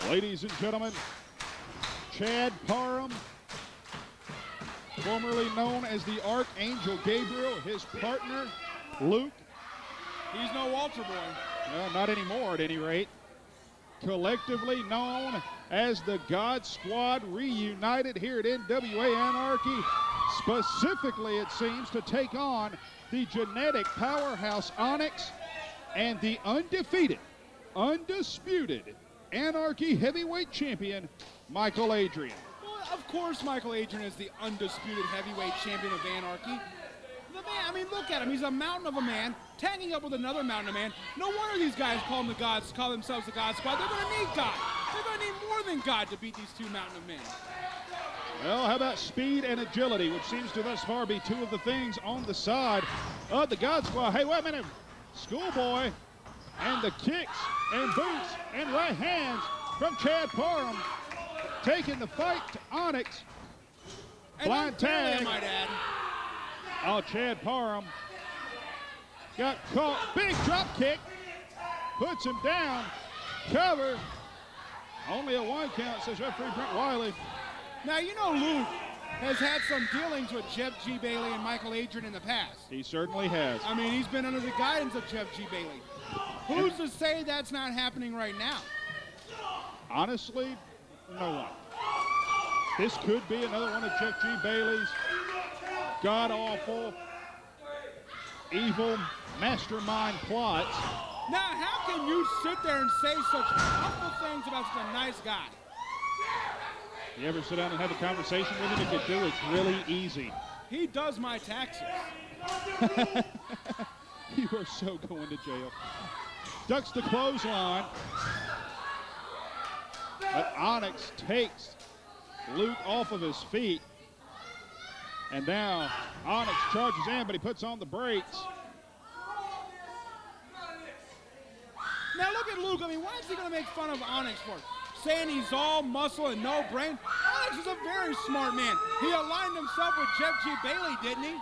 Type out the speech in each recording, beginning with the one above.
Ladies and gentlemen, Chad Parham, formerly known as the Archangel Gabriel, his partner, Luke. He's no Walter boy. Well, not anymore at any rate. Collectively known as the God Squad, reunited here at NWA Anarchy, specifically, it seems, to take on the genetic powerhouse Onyx and the undefeated, undisputed Anarchy heavyweight champion, Mikael Adryan. Well, of course Mikael Adryan is the undisputed heavyweight champion of Anarchy. The man, I mean, look at him. He's a mountain of a man, tagging up with another mountain of man. No wonder these guys call themselves the God Squad. They're going to need God. They're going to need more than God to beat these two mountain of men. Well, how about speed and agility, which seems to thus far be two of the things on the side of the God Squad. Hey, wait a minute. Schoolboy, and the kicks and boots and right hands from Chad Parham, taking the fight to Onyx. Blind tag. I might add. Oh, Chad Parham got caught. Big drop kick. Puts him down. Cover. Only a 1 count, says referee Brent Wiley. Now, you know Luke has had some dealings with Jeff G. Bailey and Mikael Adryan in the past. He certainly has. I mean, he's been under the guidance of Jeff G. Bailey. Who's to say that's not happening right now? Honestly, no one. This could be another one of Jeff G. Bailey's god-awful, evil mastermind plots. Now, how can you sit there and say such awful things about such a nice guy? You ever sit down and have a conversation with him? If you do, it's really easy. He does my taxes. You are so going to jail. Ducks the clothesline. But Onyx takes Luke off of his feet. And now Onyx charges in, but he puts on the brakes. Now look at Luke. I mean, why is he going to make fun of Onyx for? Saying he's all muscle and no brain? Onyx is a very smart man. He aligned himself with Jeff G. Bailey, didn't he?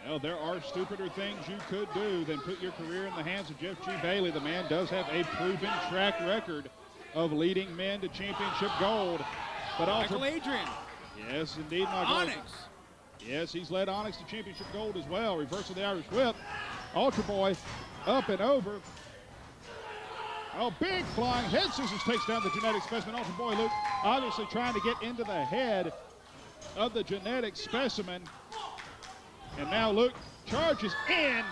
Well, there are stupider things you could do than put your career in the hands of Jeff G. Bailey. The man does have a proven track record of leading men to championship gold. But Mikael Adryan. Yes, indeed, Mikael. Onyx. Yes, he's led Onyx to championship gold as well. Reverse of the Irish whip. Ultra Boy up and over. Oh, big flying head scissors takes down the genetic specimen. Ultra Boy Luke obviously trying to get into the head of the genetic specimen. And now Luke charges in.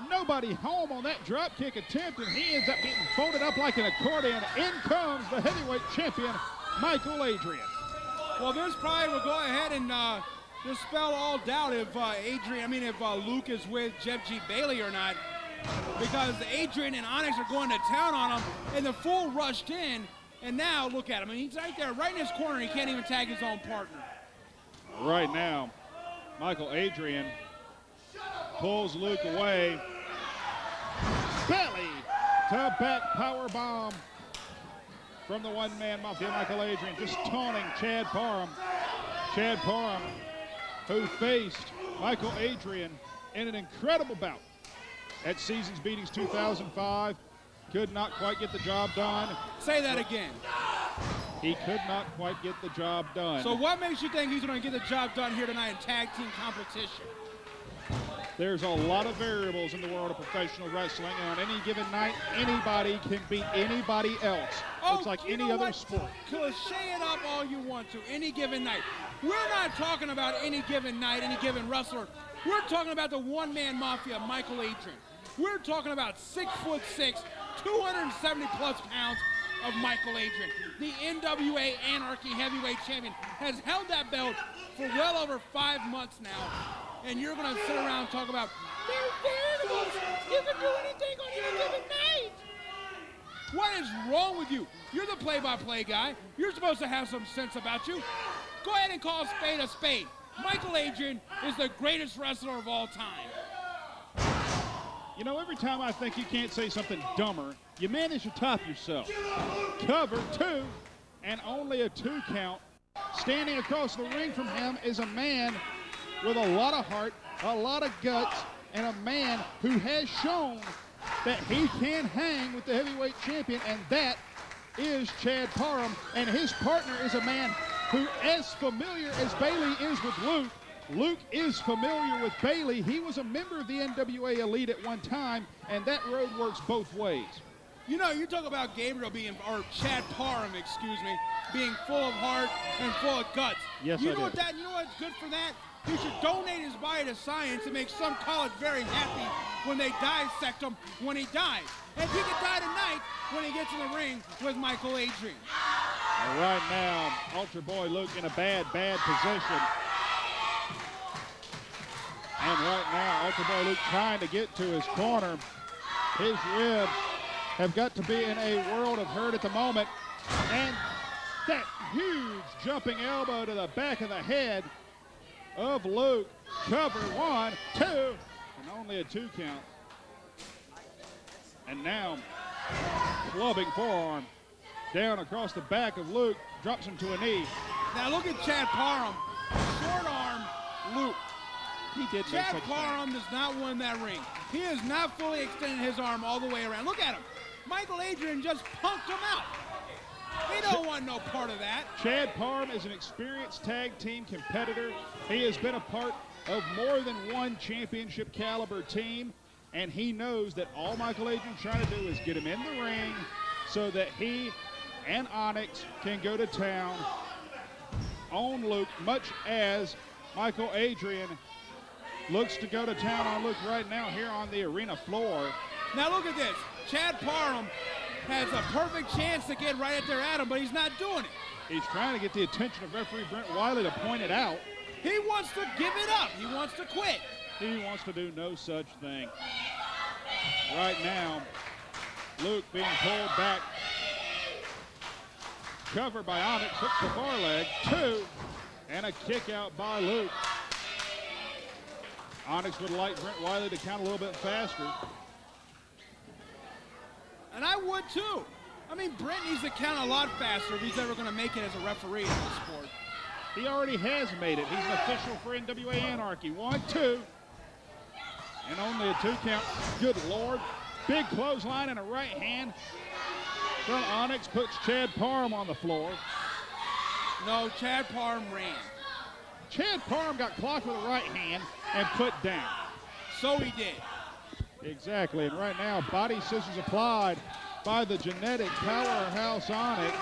Nobody home on that drop kick attempt, and he ends up getting folded up like an accordion. In comes the heavyweight champion, Mikael Adryan. Well, this probably will go ahead and dispel all doubt if Luke is with Jeff G. Bailey or not, because Adryan and Onyx are going to town on him, and the Fool rushed in, and now look at him. I mean, he's right there, right in his corner. He can't even tag his own partner. Right now, Mikael Adryan pulls Luke away. Belly to back power bomb from the one-man mafia. Mikael Adryan just taunting Chad Parham. Chad Parham, who faced Mikael Adryan in an incredible bout at Seasons Beatings 2005, could not quite get the job done. Say that again. He could not quite get the job done. So what makes you think he's going to get the job done here tonight in tag team competition? There's a lot of variables in the world of professional wrestling, and on any given night, anybody can beat anybody else. It's like any other sport. Cliche it up all you want to, any given night. We're not talking about any given night, any given wrestler. We're talking about the one-man mafia, Mikael Adryan. We're talking about 6'6", 270 plus pounds of Mikael Adryan. The NWA Anarchy heavyweight champion has held that belt for well over 5 months now. And you're going to sit around and talk about, they're variables. You can do anything on any given night. What is wrong with you? You're the play-by-play guy. You're supposed to have some sense about you. Go ahead and call a spade a spade. Mikael Adryan is the greatest wrestler of all time. You know, every time I think you can't say something dumber, you manage to top yourself. Cover 2, and only a 2 count. Standing across the ring from him is a man with a lot of heart, a lot of guts, and a man who has shown that he can hang with the heavyweight champion, and that is Chad Parham, and his partner is a man who, as familiar as Bailey is with Luke, Luke is familiar with Bailey. He was a member of the NWA Elite at one time, and that road works both ways. You know, you talk about Gabriel being, or Chad Parham, excuse me, being full of heart and full of guts. Yes, you I know do. You know what's good for that? He should donate his body to science and make some college very happy when they dissect him when he dies. And he could die tonight when he gets in the ring with Mikael Adryan. And right now, Ultra Boy Luke in a bad position. And right now, Ultra Boy Luke trying to get to his corner. His ribs have got to be in a world of hurt at the moment. And that huge jumping elbow to the back of the head of Luke. Cover 1, 2, and only a 2 count. And now, clubbing forearm down across the back of Luke, drops him to a knee. Now look at Chad Parham, short arm Luke. He did Chad Parham does not win that ring. He is not fully extending his arm all the way around. Look at him. Mikael Adryan just punked him out. He don't want no part of that. Chad Parham is an experienced tag team competitor. He has been a part of more than one championship caliber team, and he knows that all Mikael Adryan's trying to do is get him in the ring so that he and Onyx can go to town on Luke, much as Mikael Adryan looks to go to town on Luke right now here on the arena floor. Now look at this. Chad Parham has a perfect chance to get right at there at him, but he's not doing it. He's trying to get the attention of referee Brent Wiley to point it out. He wants to give it up. He wants to quit. He wants to do no such thing. Right now, Luke being pulled back. Covered by Onyx, hooks the far leg, 2, and a kick out by Luke. Onyx would like Brent Wiley to count a little bit faster. And I would too. I mean, Brent needs to count a lot faster if he's ever going to make it as a referee in this sport. He already has made it. He's an official for NWA Anarchy. 1, 2, and only a 2 count. Good Lord. Big clothesline and a right hand from Onyx puts Chad Parham on the floor. No, Chad Parham ran. Chad Parham got clocked with a right hand and put down. So he did. Exactly, and right now, body scissors applied by the genetic powerhouse Onyx.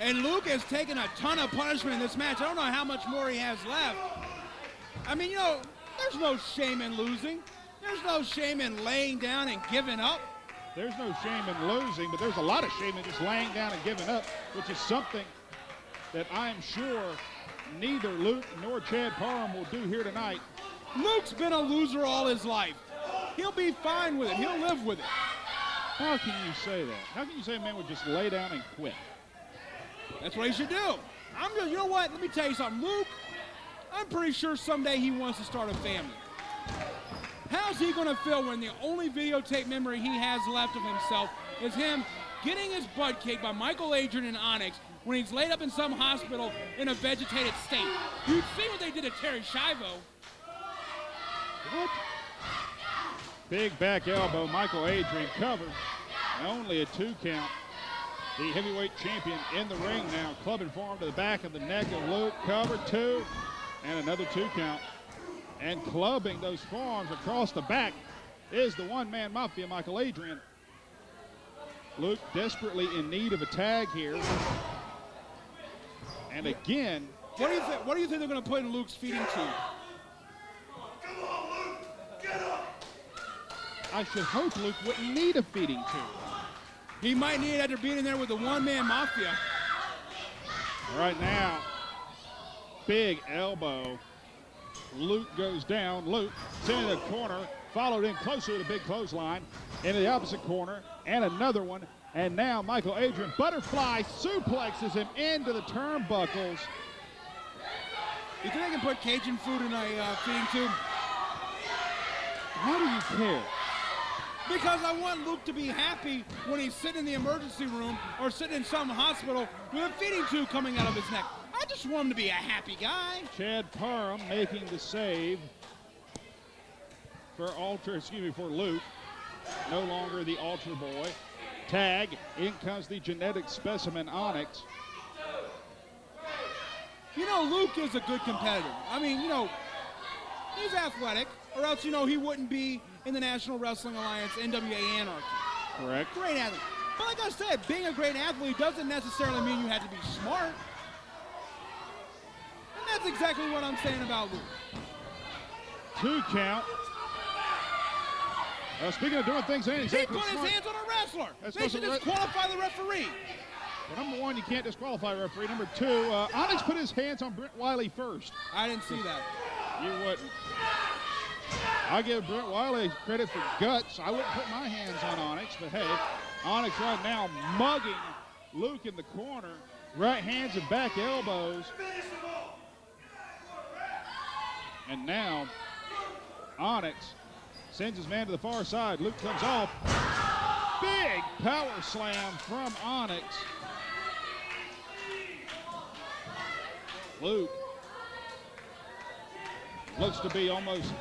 And Luke has taken a ton of punishment in this match. I don't know how much more he has left. I mean, you know, there's no shame in losing. There's no shame in laying down and giving up. There's no shame in losing, but there's a lot of shame in just laying down and giving up, which is something that I'm sure neither Luke nor Chad Parham will do here tonight. Luke's been a loser all his life. He'll be fine with it. He'll live with it. How can you say that? How can you say a man would just lay down and quit? That's what he should do. You know what? Let me tell you something. Luke, I'm pretty sure someday he wants to start a family. How's he going to feel when the only videotape memory he has left of himself is him getting his butt kicked by Mikael Adryan and Onyx when he's laid up in some hospital in a vegetated state? You've seen what they did to Terry Schiavo. What? Big back elbow, Mikael Adryan covered. Only a 2 count. The heavyweight champion in the ring now, clubbing forearm to the back of the neck of Luke, covered 2, and another 2 count. And clubbing those forearms across the back is the one-man mafia, Mikael Adryan. Luke desperately in need of a tag here. And again, what do you think they're going to put in Luke's feeding tube? I should hope Luke wouldn't need a feeding tube. He might need it after being in there with the one-man mafia. Right now, big elbow. Luke goes down. Luke in the corner, followed in closer to the big clothesline into the opposite corner, and another one. And now Mikael Adryan butterfly suplexes him into the turnbuckles. You think they can put Cajun food in a feeding tube? How do you care? Because I want Luke to be happy when he's sitting in the emergency room or sitting in some hospital with a feeding tube coming out of his neck. I just want him to be a happy guy. Chad Parham making the save for Luke. No longer the Ultra Boy. Tag. In comes the genetic specimen Onyx. You know, Luke is a good competitor. I mean, you know, he's athletic, or else, you know, he wouldn't be in the National Wrestling Alliance NWA Anarchy. Correct. Great athlete. But like I said, being a great athlete doesn't necessarily mean you have to be smart. And that's exactly what I'm saying about Luke. 2 count. Speaking of doing things, ain't exactly he put smart. his hands on a wrestler. That's They should disqualify the referee. Well, number 1, you can't disqualify a referee. Number 2, Onyx put his hands on Brent Wiley first. I didn't see that. You wouldn't. I give Brent Wiley credit for guts. I wouldn't put my hands on Onyx, but hey, Onyx right now mugging Luke in the corner. Right hands and back elbows. And now Onyx sends his man to the far side. Luke comes off. Big power slam from Onyx. Luke looks to be almost,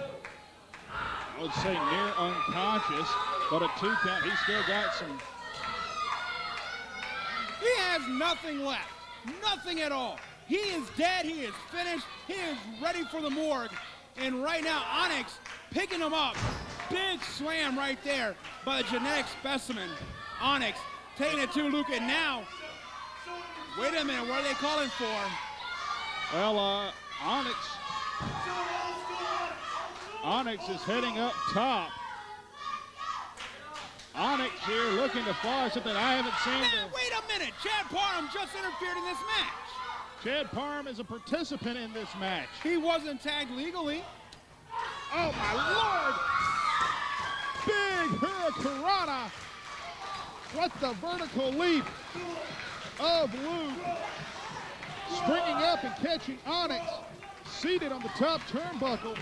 I would say, near unconscious, but at 2 count, he's still got some. He has nothing left. Nothing at all. He is dead. He is finished. He is ready for the morgue. And right now, Onyx picking him up. Big slam right there by the genetic specimen. Onyx taking it to Luke. And now, wait a minute, what are they calling for? Well, Onyx is heading up top. Onyx here looking to fire something I haven't seen. Man, wait a minute. Chad Parham just interfered in this match. Chad Parham is a participant in this match. He wasn't tagged legally. Oh, my Lord. Big Hurricanrana. What the vertical leap of Luke. Springing up and catching Onyx. Seated on the top turnbuckle.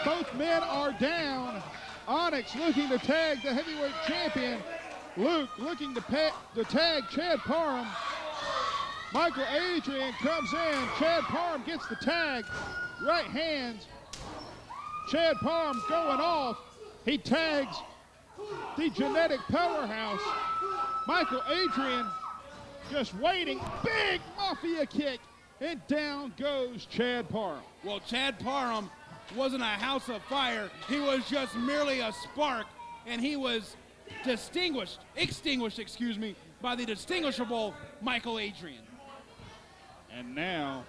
Both men are down. Onyx looking to tag the heavyweight champion. Luke looking to tag Chad Parham. Mikael Adryan comes in. Chad Parham gets the tag. Right hands. Chad Parham going off. He tags the genetic powerhouse. Mikael Adryan just waiting. Big Mafia kick. And down goes Chad Parham. Well, Chad Parham wasn't a house of fire. He was just merely a spark, and he was extinguished, by the distinguishable Mikael Adryan. And now,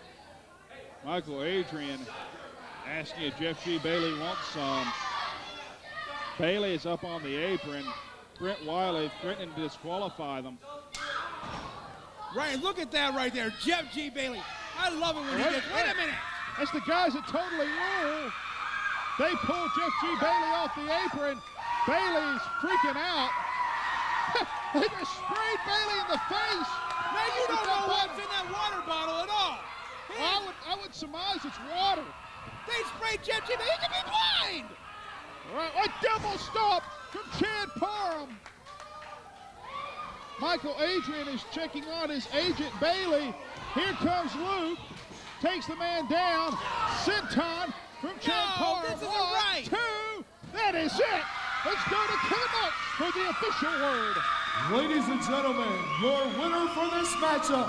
Mikael Adryan asking if Jeff G. Bailey wants some. Bailey is up on the apron. Brent Wiley threatening to disqualify them. Right, look at that right there. Jeff G. Bailey. I love it when he gets, wait a minute. That's the guys that totally rule. They pull Jeff G. Bailey off the apron. Bailey's freaking out. They just sprayed Bailey in the face. Man, you don't know what's in that water bottle at all. I would surmise it's water. They sprayed Jeff G. Bailey. He could be blind. All right, a double stop from Chad Parham. Mikael Adryan is checking on his agent Bailey. Here comes Luke. Takes the man down. Senton from Chad Parham. This isn't right. 1, 2. That is it. Let's go to Kevin Oaks for the official word. Ladies and gentlemen, your winner for this matchup,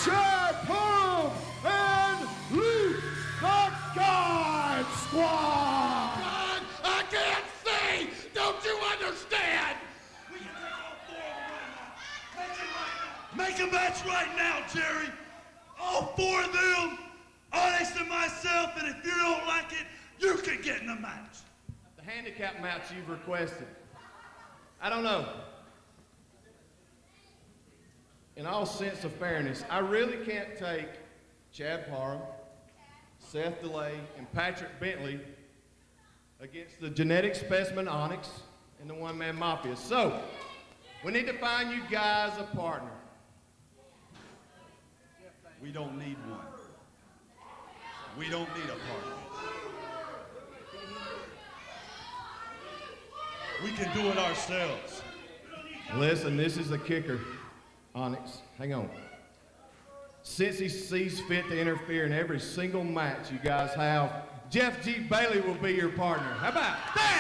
Chad Parham and Luke the God Squad. God, I can't see. Don't you understand? We can take all 4 of them right now. Make a match right now, Jerry. All 4 of them, Onyx and myself, and if you don't like it, you can get in the match. The handicap match you've requested. I don't know. In all sense of fairness, I really can't take Chad Parham, Seth DeLay, and Patrick Bentley against the genetic specimen Onyx and the one-man mafia. So, we need to find you guys a partner. We don't need one. We don't need a partner. We can do it ourselves. Listen, this is the kicker, Onyx. Hang on. Since he sees fit to interfere in every single match you guys have, Jeff G. Bailey will be your partner. How about that?